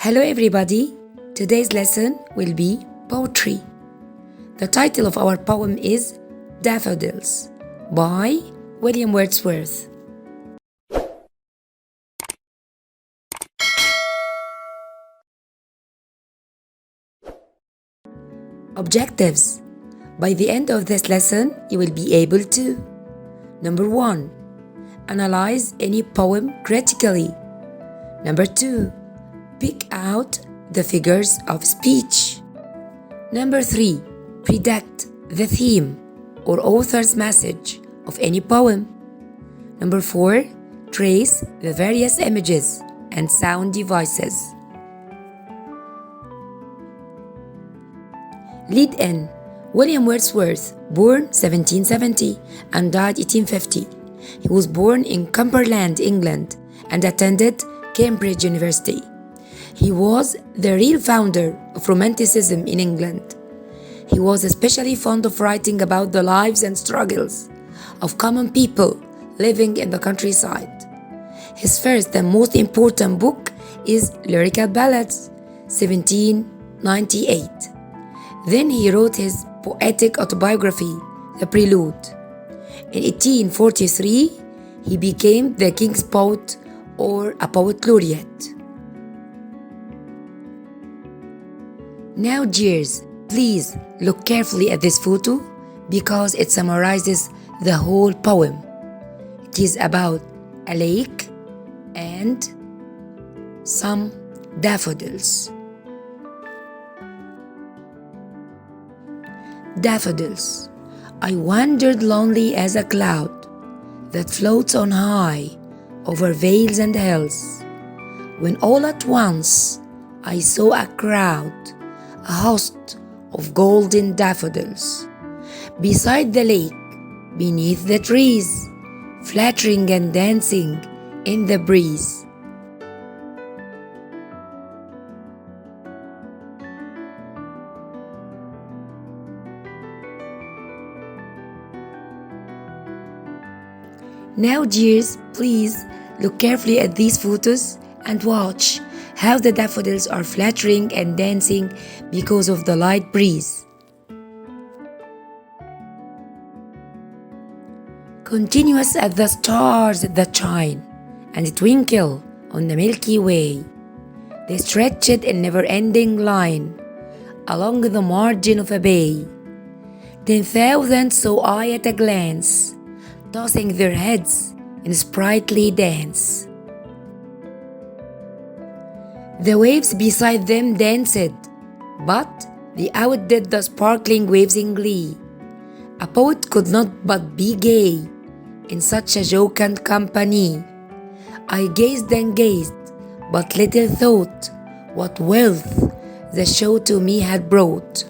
Hello everybody, today's lesson will be poetry. The title of our poem is Daffodils by William Wordsworth. Objectives. By the end of this lesson, you will be able to: Number 1. Analyze any poem critically. Number 2. Pick out the figures of speech. Number 3. Predict the theme or author's message of any poem. Number 4. Trace the various images and sound devices. Lead in. William Wordsworth, born 1770 and died 1850. He was born in Cumberland, England, and attended Cambridge University. He was the real founder of Romanticism in England. He was especially fond of writing about the lives and struggles of common people living in the countryside. His first and most important book is Lyrical Ballads, 1798. Then he wrote his poetic autobiography, The Prelude. In 1843, he became the King's Poet or a Poet Laureate. Now, dears, please look carefully at this photo because it summarizes the whole poem. It is about a lake and some daffodils. Daffodils. I wandered lonely as a cloud that floats on high over vales and hills, when all at once I saw a crowd, a host of golden daffodils, beside the lake, beneath the trees, fluttering and dancing in the breeze. Now, dears, please look carefully at these photos and watch how the daffodils are fluttering and dancing because of the light breeze. Continuous as the stars that shine and twinkle on the Milky Way, they stretched in never-ending line along the margin of a bay. 10,000 saw I at a glance, tossing their heads in sprightly dance. The waves beside them danced, but they outdid the sparkling waves in glee. A poet could not but be gay in such a jocund company. I gazed and gazed, but little thought what wealth the show to me had brought.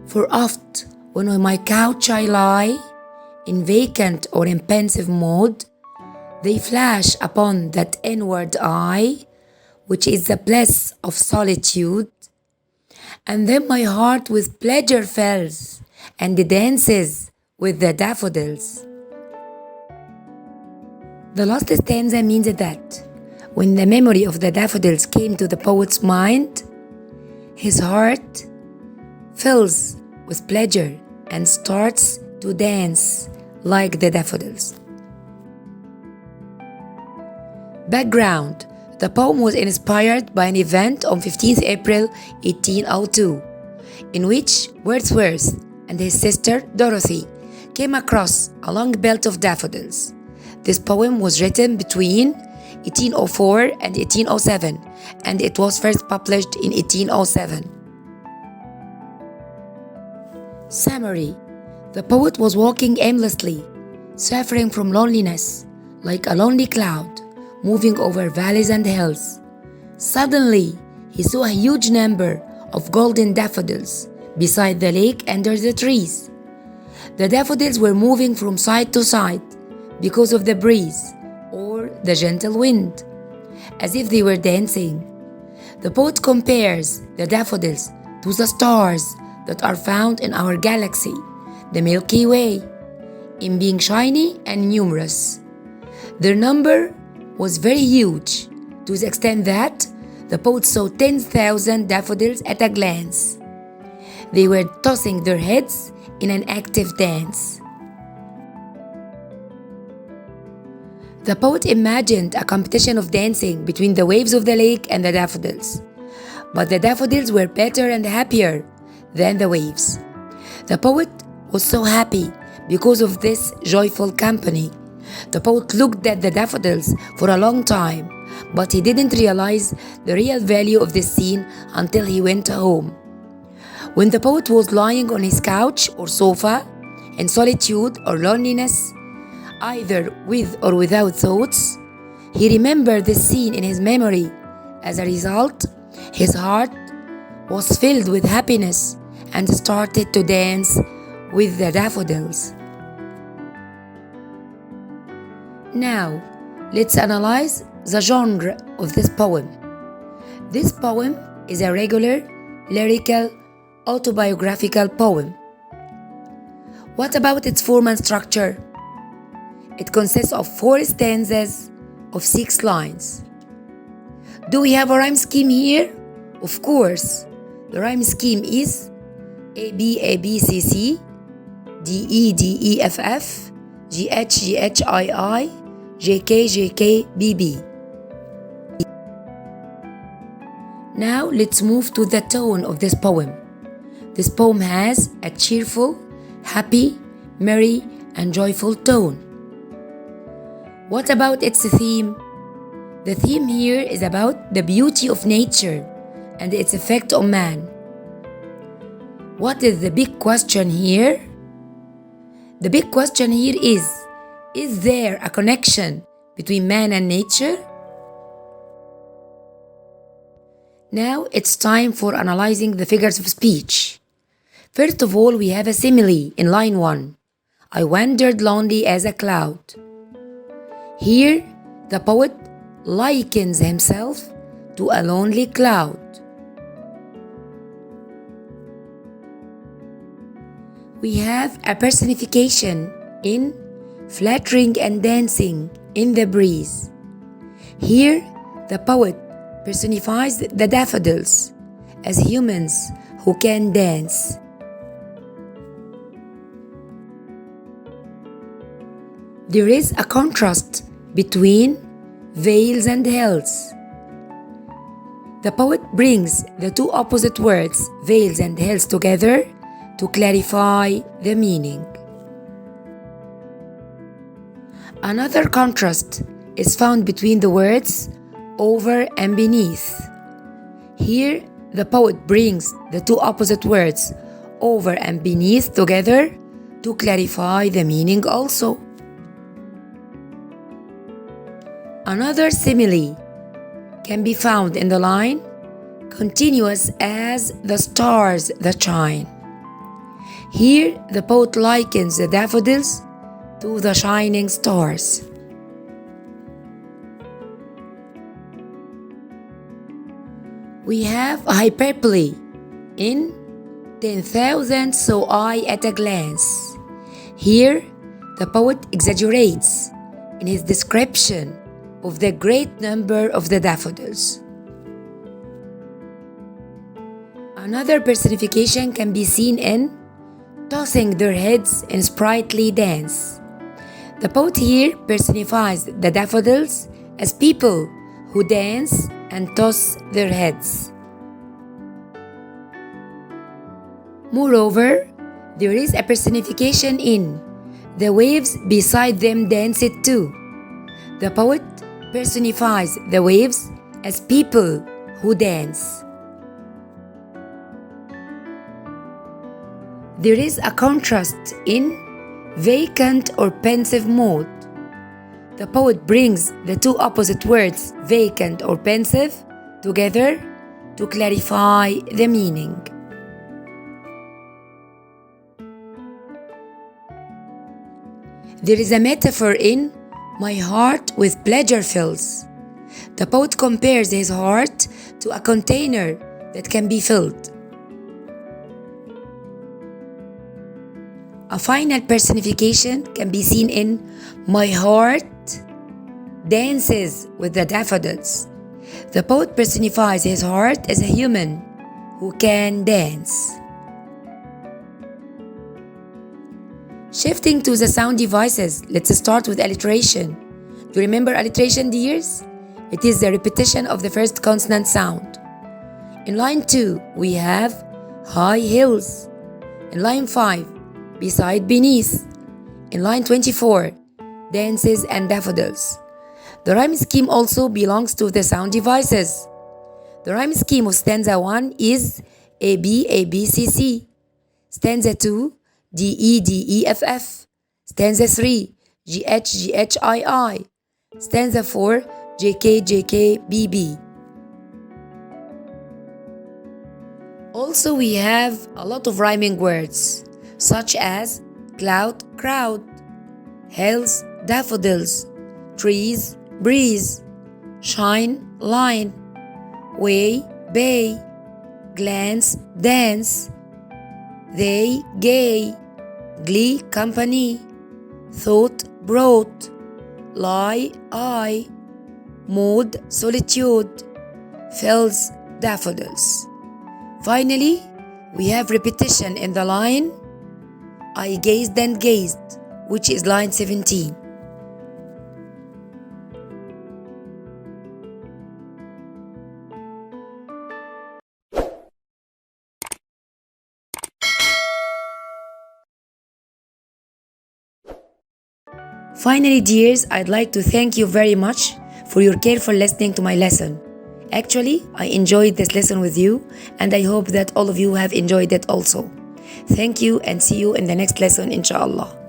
For oft, when on my couch I lie, in vacant or in pensive mood, they flash upon that inward eye, which is the bliss of solitude. And then my heart with pleasure fills, and dances with the daffodils. The last stanza means that when the memory of the daffodils came to the poet's mind, his heart fills with pleasure and starts to dance like the daffodils. Background. The poem was inspired by an event on 15th April 1802, in which Wordsworth and his sister Dorothy came across a long belt of daffodils. This poem was written between 1804 and 1807, and it was first published in 1807. Summary. The poet was walking aimlessly, suffering from loneliness, like a lonely cloud, moving over valleys and hills. Suddenly, he saw a huge number of golden daffodils beside the lake under the trees. The daffodils were moving from side to side because of the breeze or the gentle wind, as if they were dancing. The poet compares the daffodils to the stars that are found in our galaxy, the Milky Way, in being shiny and numerous. Their number was very huge, to the extent that the poet saw 10,000 daffodils at a glance. They were tossing their heads in an active dance. The poet imagined a competition of dancing between the waves of the lake and the daffodils. But the daffodils were better and happier than the waves. The poet was so happy because of this joyful company. The poet looked at the daffodils for a long time, but he didn't realize the real value of this scene until he went home. When the poet was lying on his couch or sofa, in solitude or loneliness, either with or without thoughts, he remembered this scene in his memory. As a result, his heart was filled with happiness and started to dance with the daffodils. Now, let's analyze the genre of this poem. This poem is a regular, lyrical, autobiographical poem. What about its form and structure? It consists of 4 stanzas of 6 lines. Do we have a rhyme scheme here? Of course. The rhyme scheme is A B A B C C, D E D E F F, G H G H I I, J K J K B B. Now let's move to the tone of this poem. This poem has a cheerful, happy, merry, and joyful tone. What about its theme? The theme here is about the beauty of nature and its effect on man. What is the big question here? The big question here is there a connection between man and nature? Now it's time for analyzing the figures of speech. First of all, we have a simile in line 1. I wandered lonely as a cloud. Here, the poet likens himself to a lonely cloud. We have a personification in flattering and dancing in the breeze. Here, the poet personifies the daffodils as humans who can dance. There is a contrast between Vales and Hills. The poet brings the two opposite words, Vales and Hills, together to clarify the meaning. Another contrast is found between the words over and beneath. Here, the poet brings the two opposite words, over and beneath, together to clarify the meaning also. Another simile can be found in the line, continuous as the stars that shine. Here, the poet likens the daffodils to the shining stars. We have a hyperbole in 10,000 saw I at a glance. Here, the poet exaggerates in his description of the great number of the daffodils. Another personification can be seen in tossing their heads in sprightly dance. The poet here personifies the daffodils as people who dance and toss their heads. Moreover, there is a personification in the waves beside them dance it too. The poet personifies the waves as people who dance. There is a contrast in vacant or pensive mode. The poet brings the two opposite words, vacant or pensive, together to clarify the meaning. There is a metaphor in my heart with pleasure fills. The poet compares his heart to a container that can be filled. A final personification can be seen in my heart dances with the daffodils. The poet personifies his heart as a human who can dance. Shifting to the sound devices, let's start with alliteration. Do you remember alliteration, dears? It is the repetition of the first consonant sound. In line 2, we have high hills. In line 5, beside beneath. In line 24, dances and daffodils. The rhyme scheme also belongs to the sound devices. The rhyme scheme of stanza 1 is A B A B C C. Stanza 2, D E D E F F. Stanza 3, G H G H I I. Stanza 4, J K J K B B. Also, we have a lot of rhyming words, such as cloud, crowd, hills, daffodils, trees, breeze, shine, line, way, bay, glance, dance, they, gay, glee, company, thought, brought, lie, eye, mood, solitude, fills, daffodils. Finally, we have repetition in the line I gazed and gazed, which is line 17. Finally, dears, I'd like to thank you very much for your careful listening to my lesson. Actually, I enjoyed this lesson with you, and I hope that all of you have enjoyed it also. Thank you, and see you in the next lesson, inshallah.